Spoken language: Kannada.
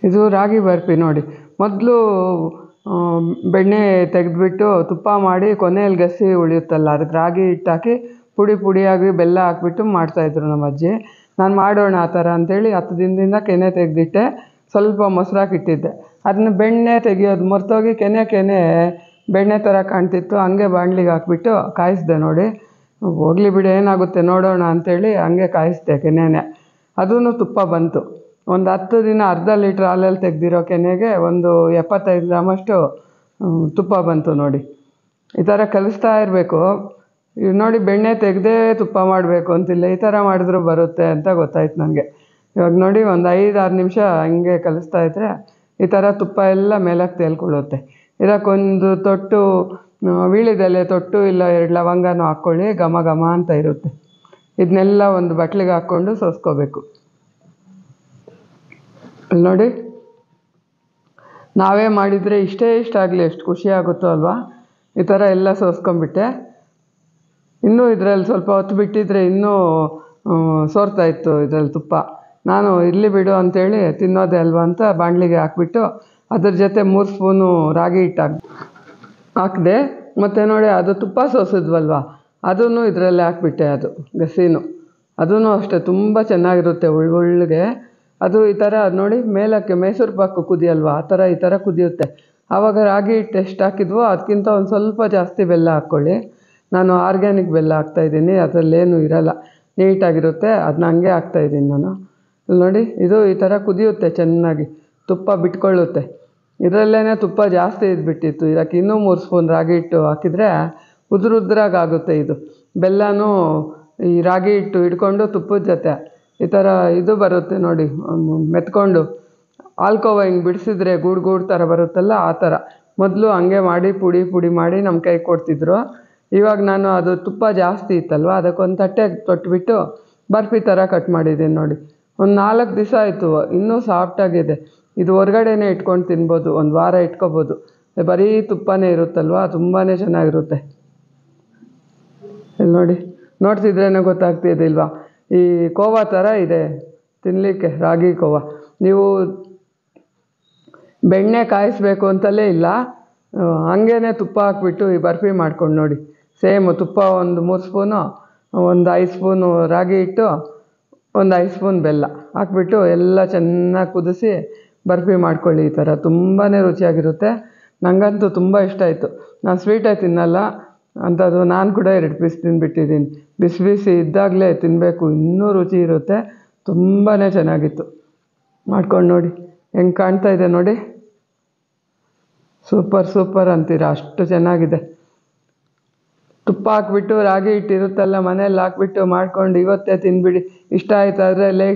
ಇದು ರಾಗಿ ಬರ್ಫಿ ನೋಡಿ. ಮೊದಲು ಬೆಣ್ಣೆ ತೆಗೆದುಬಿಟ್ಟು ತುಪ್ಪ ಮಾಡಿ ಕೊನೆಯಲ್ಲಿ ಗಸಿ ಉಳಿಯುತ್ತಲ್ಲ ಅದಕ್ಕೆ ರಾಗಿ ಹಿಟ್ಟು ಹಾಕಿ ಪುಡಿ ಪುಡಿಯಾಗಿ ಬೆಲ್ಲ ಹಾಕ್ಬಿಟ್ಟು ಮಾಡ್ತಾಯಿದ್ರು ನಮ್ಮ ಅಜ್ಜಿ. ನಾನು ಮಾಡೋಣ ಆ ಥರ ಅಂಥೇಳಿ 10 ದಿನದಿಂದ ಕೆನೆ ತೆಗೆದಿಟ್ಟೆ, ಸ್ವಲ್ಪ ಮೊಸರು ಹಾಕಿಟ್ಟಿದ್ದೆ. ಅದನ್ನ ಬೆಣ್ಣೆ ತೆಗಿಯೋದು ಮರ್ತೋಗಿ ಕೆನೆ ಬೆಣ್ಣೆ ಥರ ಕಾಣ್ತಿತ್ತು. ಹಂಗೆ ಬಾಣಲಿಗೆ ಹಾಕ್ಬಿಟ್ಟು ಕಾಯಿಸಿದೆ ನೋಡಿ. ಹೋಗಲಿ ಬಿಡು ಏನಾಗುತ್ತೆ ನೋಡೋಣ ಅಂಥೇಳಿ ಹಂಗೆ ಕಾಯಿಸಿದೆ ಕೆನೆನೇ. ಅದೂ ತುಪ್ಪ ಬಂತು. ಒಂದು 10 ದಿನ ಅರ್ಧ ಲೀಟ್ರ್ ಹಾಲಲ್ಲಿ ತೆಗೆದಿರೋ ಕೆನೆಗೆ ಒಂದು 75 ಗ್ರಾಮಷ್ಟು ತುಪ್ಪ ಬಂತು ನೋಡಿ. ಈ ಥರ ಕಲಿಸ್ತಾ ಇರಬೇಕು. ಈಗ ನೋಡಿ ಬೆಣ್ಣೆ ತೆಗೆದೇ ತುಪ್ಪ ಮಾಡಬೇಕು ಅಂತಿಲ್ಲ, ಈ ಥರ ಮಾಡಿದ್ರೂ ಬರುತ್ತೆ ಅಂತ ಗೊತ್ತಾಯ್ತು ನನಗೆ. ಇವಾಗ ನೋಡಿ ಒಂದು 5-6 ನಿಮಿಷ ಹಂಗೆ ಕಲಿಸ್ತಾ ಇದ್ದರೆ ಈ ಥರ ತುಪ್ಪ ಎಲ್ಲ ಮೇಲಕ್ಕೆ ತೇಲ್ಕೊಳ್ಳುತ್ತೆ. ಇದಕ್ಕೊಂದು ತೊಟ್ಟು ವೀಳ್ಯದೆಲೆ ತೊಟ್ಟು ಇಲ್ಲ 2 ಲವಂಗನೂ ಹಾಕ್ಕೊಳ್ಳಿ, ಘಮ ಘಮ ಅಂತ ಇರುತ್ತೆ. ಇದನ್ನೆಲ್ಲ ಒಂದು ಬಟ್ಲಿಗೆ ಹಾಕ್ಕೊಂಡು ಸೋಸ್ಕೋಬೇಕು. ಅಲ್ಲಿ ನೋಡಿ, ನಾವೇ ಮಾಡಿದರೆ ಇಷ್ಟೇ ಆಗಲಿ ಎಷ್ಟು ಖುಷಿ ಆಗುತ್ತೋ ಅಲ್ವಾ. ಈ ಥರ ಎಲ್ಲ ಸೋಸ್ಕೊಂಡ್ಬಿಟ್ಟೆ. ಇನ್ನೂ ಇದರಲ್ಲಿ ಸ್ವಲ್ಪ ಹೊತ್ತು ಬಿಟ್ಟಿದ್ರೆ ಇನ್ನೂ ಸೋರ್ತಾಯಿತ್ತು ಇದರಲ್ಲಿ ತುಪ್ಪ. ನಾನು ಇರಲಿ ಬಿಡು ಅಂಥೇಳಿ ತಿನ್ನೋದೇ ಅಲ್ವಾ ಅಂತ ಬಾಣಲಿಗೆ ಹಾಕ್ಬಿಟ್ಟು ಅದ್ರ ಜೊತೆ 3 ಸ್ಪೂನು ರಾಗಿ ಹಿಟ್ಟು ಹಾಕಿದೆ. ಮತ್ತು ನೋಡಿ ಅದು ತುಪ್ಪ ಸೋಸಿದ್ವಲ್ವ ಅದನ್ನು ಇದರಲ್ಲೇ ಹಾಕ್ಬಿಟ್ಟೆ. ಅದು ಗಸಿನೂ ಅದೂ ಅಷ್ಟೇ ತುಂಬ ಚೆನ್ನಾಗಿರುತ್ತೆ ಒಳ್ಳೊಳ್ಳಿಗೆ. ಅದು ಈ ಥರ ನೋಡಿ ಮೇಲಕ್ಕೆ ಮೈಸೂರು ಪಾಕು ಕುದಿಯಲ್ವ ಆ ಥರ ಈ ಥರ ಕುದಿಯುತ್ತೆ. ಆವಾಗ ರಾಗಿ ಹಿಟ್ಟು ಎಷ್ಟು ಹಾಕಿದ್ವೋ ಅದಕ್ಕಿಂತ ಒಂದು ಸ್ವಲ್ಪ ಜಾಸ್ತಿ ಬೆಲ್ಲ ಹಾಕ್ಕೊಳ್ಳಿ. ನಾನು ಆರ್ಗ್ಯಾನಿಕ್ ಬೆಲ್ಲ ಹಾಕ್ತಾಯಿದ್ದೀನಿ, ಅದರಲ್ಲೇನು ಇರಲ್ಲ, ನೀಟಾಗಿರುತ್ತೆ. ಅದನ್ನ ಹಂಗೆ ಹಾಕ್ತಾಯಿದ್ದೀನಿ ನಾನು. ನೋಡಿ ಇದು ಈ ಥರ ಕುದಿಯುತ್ತೆ ಚೆನ್ನಾಗಿ, ತುಪ್ಪ ಬಿಟ್ಕೊಳ್ಳುತ್ತೆ. ಇದರಲ್ಲೇ ತುಪ್ಪ ಜಾಸ್ತಿ ಇದ್ಬಿಟ್ಟಿತ್ತು. ಇದಕ್ಕೆ ಇನ್ನೂ 3 ಸ್ಪೂನ್ ರಾಗಿ ಹಿಟ್ಟು ಹಾಕಿದರೆ ಉದುರಾಗುತ್ತೆ. ಇದು ಬೆಲ್ಲನೂ ಈ ರಾಗಿ ಹಿಟ್ಟು ಹಿಡ್ಕೊಂಡು ತುಪ್ಪದ ಜೊತೆ ಈ ಥರ ಇದು ಬರುತ್ತೆ ನೋಡಿ, ಮೆತ್ಕೊಂಡು ಹಾಲ್ಕೋವ ಹಿಂಗೆ ಬಿಡಿಸಿದ್ರೆ ಗೂಡು ಥರ ಬರುತ್ತಲ್ಲ ಆ ಥರ. ಮೊದಲು ಹಂಗೆ ಮಾಡಿ ಪುಡಿ ಮಾಡಿ ನಮ್ಮ ಕೈ ಕೊಡ್ತಿದ್ರು. ಇವಾಗ ನಾನು ಅದು ತುಪ್ಪ ಜಾಸ್ತಿ ಇತ್ತಲ್ವ ಅದಕ್ಕೊಂದು ತಟ್ಟೆಗೆ ತೊಟ್ಬಿಟ್ಟು ಬರ್ಫಿ ಥರ ಕಟ್ ಮಾಡಿದ್ದೀನಿ ನೋಡಿ. ಒಂದು 4 ದಿವಸ ಆಯಿತು, ಇನ್ನೂ ಸಾಫ್ಟಾಗಿದೆ. ಇದು ಹೊರಗಡೆನೇ ಇಟ್ಕೊಂಡು ತಿನ್ಬೋದು, 1 ವಾರ ಇಟ್ಕೋಬೋದು. ಬರೀ ತುಪ್ಪನೇ ಇರುತ್ತಲ್ವ, ತುಂಬಾ ಚೆನ್ನಾಗಿರುತ್ತೆ. ಇಲ್ಲಿ ನೋಡಿ, ನೋಡ್ತಿದ್ರೇ ಗೊತ್ತಾಗ್ತಿದ್ದಿಲ್ವಾ, ಈ ಕೋವಾ ಥರ ಇದೆ ತಿನ್ನಲಿಕ್ಕೆ, ರಾಗಿ ಕೋವಾ. ನೀವು ಬೆಣ್ಣೆ ಕಾಯಿಸ್ಬೇಕು ಅಂತಲೇ ಇಲ್ಲ, ಹಂಗೇ ತುಪ್ಪ ಹಾಕ್ಬಿಟ್ಟು ಈ ಬರ್ಫಿ ಮಾಡ್ಕೊಂಡು ನೋಡಿ. ಸೇಮ್ ತುಪ್ಪ ಒಂದು 3 ಸ್ಪೂನು, ಒಂದು 5 ಸ್ಪೂನು ರಾಗಿ ಹಿಟ್ಟು, ಒಂದು 5 ಸ್ಪೂನ್ ಬೆಲ್ಲ ಹಾಕ್ಬಿಟ್ಟು ಎಲ್ಲ ಚೆನ್ನಾಗಿ ಕುದಿಸಿ ಬರ್ಫಿ ಮಾಡ್ಕೊಳ್ಳಿ. ಈ ಥರ ತುಂಬಾ ರುಚಿಯಾಗಿರುತ್ತೆ. ನನಗಂತೂ ತುಂಬ ಇಷ್ಟ ಆಯಿತು. ನಾನು ಸ್ವೀಟೇ ತಿನ್ನಲ್ಲ ಅಂಥದ್ದು ನಾನು ಕೂಡ 2 ಪೀಸ್ ತಿಂದುಬಿಟ್ಟಿದ್ದೀನಿ. ಬಿಸಿ ಇದ್ದಾಗಲೇ ತಿನ್ನಬೇಕು, ಇನ್ನೂ ರುಚಿ ಇರುತ್ತೆ. ತುಂಬಾ ಚೆನ್ನಾಗಿತ್ತು. ಮಾಡ್ಕೊಂಡು ನೋಡಿ ಹೆಂಗೆ ಕಾಣ್ತಾ ಇದೆ ನೋಡಿ. ಸೂಪರ್ ಅಂತೀರಾ, ಅಷ್ಟು ಚೆನ್ನಾಗಿದೆ. ತುಪ್ಪ ಹಾಕ್ಬಿಟ್ಟು ರಾಗಿ ಹಿಟ್ಟು ಇರುತ್ತಲ್ಲ ಮನೇಲಿ ಹಾಕ್ಬಿಟ್ಟು ಮಾಡ್ಕೊಂಡು ಇವತ್ತೇ ತಿಂದುಬಿಡಿ. ಇಷ್ಟ ಆಯ್ತಾದರೆ ಲೈಕ್